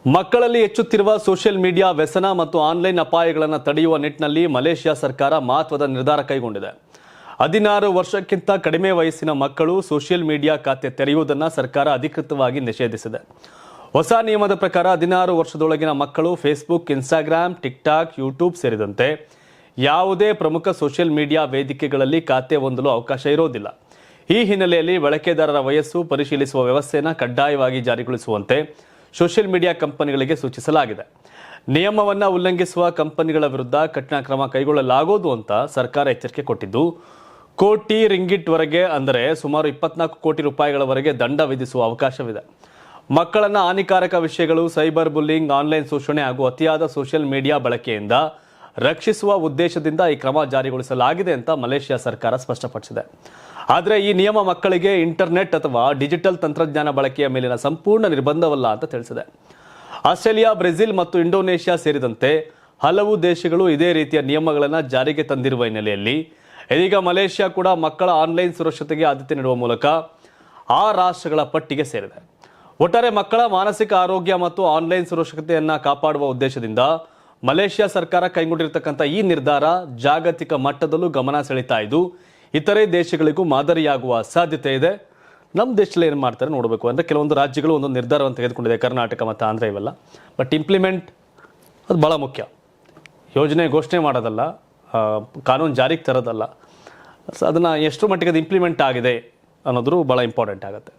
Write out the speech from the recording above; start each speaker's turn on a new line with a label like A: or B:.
A: ಮಕ್ಕಳಲ್ಲಿ ಹೆಚ್ಚುತ್ತಿರುವ social media ವ್ಯಸನ ಮತ್ತು ಆನ್ಲೈನ್ ಅಪಾಯಗಳನ್ನು ತಡೆಯುವ ನಿಟ್ಟಿನಲ್ಲಿ ಮಲೇಷ್ಯಾ ಸರ್ಕಾರ ಮಹತ್ವದ ನಿರ್ಧಾರ ಕೈಗೊಂಡಿದೆ. 16 ವರ್ಷಕ್ಕಿಂತ ಕಡಿಮೆ ವಯಸ್ಸಿನ ಮಕ್ಕಳು ಸೋಷಿಯಲ್ ಮೀಡಿಯಾ ಖಾತೆ ತೆರೆಯುವುದನ್ನು ಸರ್ಕಾರ ಅಧಿಕೃತವಾಗಿ ನಿಷೇಧಿಸಿದೆ. ಹೊಸ ನಿಯಮದ ಪ್ರಕಾರ 16 ವರ್ಷದೊಳಗಿನ ಮಕ್ಕಳು ಫೇಸ್ಬುಕ್, ಇನ್ಸ್ಟಾಗ್ರಾಮ್, ಟಿಕ್ಟಾಕ್, ಯೂಟ್ಯೂಬ್ ಸೇರಿದಂತೆ ಯಾವುದೇ ಪ್ರಮುಖ ಸೋಷಿಯಲ್ ಮೀಡಿಯಾ ವೇದಿಕೆಗಳಲ್ಲಿ ಖಾತೆ ಹೊಂದಲು ಅವಕಾಶ ಇರೋದಿಲ್ಲ. ಈ ಹಿನ್ನೆಲೆಯಲ್ಲಿ ಬಳಕೆದಾರರ ವಯಸ್ಸು ಪರಿಶೀಲಿಸುವ ವ್ಯವಸ್ಥೆಯನ್ನು ಕಡ್ಡಾಯವಾಗಿ ಜಾರಿಗೊಳಿಸುವಂತೆ ಸೋಷಿಯಲ್ ಮೀಡಿಯಾ ಕಂಪನಿಗಳಿಗೆ ಸೂಚಿಸಲಾಗಿದೆ. ನಿಯಮವನ್ನು ಉಲ್ಲಂಘಿಸುವ ಕಂಪನಿಗಳ ವಿರುದ್ಧ ಕಠಿಣ ಕ್ರಮ ಕೈಗೊಳ್ಳಲಾಗುವುದು ಅಂತ ಸರ್ಕಾರ ಎಚ್ಚರಿಕೆ ಕೊಟ್ಟಿದ್ದು, ಕೋಟಿ ರಿಂಗಿಟ್ವರೆಗೆ ಅಂದರೆ ಸುಮಾರು 24 ಕೋಟಿ ರೂಪಾಯಿಗಳವರೆಗೆ ದಂಡ ವಿಧಿಸುವ ಅವಕಾಶವಿದೆ. ಮಕ್ಕಳನ್ನು ಹಾನಿಕಾರಕ ವಿಷಯಗಳು, ಸೈಬರ್ ಬುಲ್ಲಿಂಗ್, ಆನ್ಲೈನ್ ಶೋಷಣೆ ಹಾಗೂ ಅತಿಯಾದ ಸೋಷಿಯಲ್ ಮೀಡಿಯಾ ಬಳಕೆಯಿಂದ ರಕ್ಷಿಸುವ ಉದ್ದೇಶದಿಂದ ಈ ಕ್ರಮ ಜಾರಿಗೊಳಿಸಲಾಗಿದೆ ಅಂತ ಮಲೇಷ್ಯಾ ಸರ್ಕಾರ ಸ್ಪಷ್ಟಪಡಿಸಿದೆ. ಆದರೆ ಈ ನಿಯಮ ಮಕ್ಕಳಿಗೆ ಇಂಟರ್ನೆಟ್ ಅಥವಾ ಡಿಜಿಟಲ್ ತಂತ್ರಜ್ಞಾನ ಬಳಕೆಯ ಮೇಲಿನ ಸಂಪೂರ್ಣ ನಿರ್ಬಂಧವಲ್ಲ ಅಂತ ತಿಳಿಸಿದೆ. ಆಸ್ಟ್ರೇಲಿಯಾ, ಬ್ರೆಜಿಲ್ ಮತ್ತು ಇಂಡೋನೇಷ್ಯಾ ಸೇರಿದಂತೆ ಹಲವು ದೇಶಗಳು ಇದೇ ರೀತಿಯ ನಿಯಮಗಳನ್ನು ಜಾರಿಗೆ ತಂದಿರುವ ಹಿನ್ನೆಲೆಯಲ್ಲಿ ಇದೀಗ ಮಲೇಷ್ಯಾ ಕೂಡ ಮಕ್ಕಳ ಆನ್ಲೈನ್ ಸುರಕ್ಷತೆಗೆ ಆದ್ಯತೆ ನೀಡುವ ಮೂಲಕ ಆ ರಾಷ್ಟ್ರಗಳ ಪಟ್ಟಿಗೆ ಸೇರಿದೆ. ಒಟ್ಟಾರೆ ಮಕ್ಕಳ ಮಾನಸಿಕ ಆರೋಗ್ಯ ಮತ್ತು ಆನ್ಲೈನ್ ಸುರಕ್ಷತೆಯನ್ನು ಕಾಪಾಡುವ ಉದ್ದೇಶದಿಂದ ಮಲೇಷ್ಯಾ ಸರ್ಕಾರ ಕೈಗೊಂಡಿರತಕ್ಕಂಥ ಈ ನಿರ್ಧಾರ ಜಾಗತಿಕ ಮಟ್ಟದಲ್ಲೂ ಗಮನ ಸೆಳೀತಾ ಇದ್ದು ಇತರೆ ದೇಶಗಳಿಗೂ ಮಾದರಿಯಾಗುವ ಸಾಧ್ಯತೆ ಇದೆ. ನಮ್ಮ ದೇಶದಲ್ಲಿ ಏನು ಮಾಡ್ತಾರೆ ನೋಡಬೇಕು. ಅಂದರೆ ಕೆಲವೊಂದು ರಾಜ್ಯಗಳು ಒಂದೊಂದು ನಿರ್ಧಾರವನ್ನು ತೆಗೆದುಕೊಂಡಿದೆ, ಕರ್ನಾಟಕ ಮತ್ತು ಆಂಧ್ರ ಇವೆಲ್ಲ. ಬಟ್ ಇಂಪ್ಲಿಮೆಂಟ್ ಅದು ಭಾಳ ಮುಖ್ಯ. ಯೋಜನೆ ಘೋಷಣೆ ಮಾಡೋದಲ್ಲ, ಕಾನೂನು ಜಾರಿಗೆ ತರೋದಲ್ಲ. ಅದನ್ನು ಎಷ್ಟು ಮಟ್ಟಿಗೆ ಅದು ಇಂಪ್ಲಿಮೆಂಟ್ ಆಗಿದೆ ಅನ್ನೋದು ಭಾಳ ಇಂಪಾರ್ಟೆಂಟ್ ಆಗುತ್ತೆ.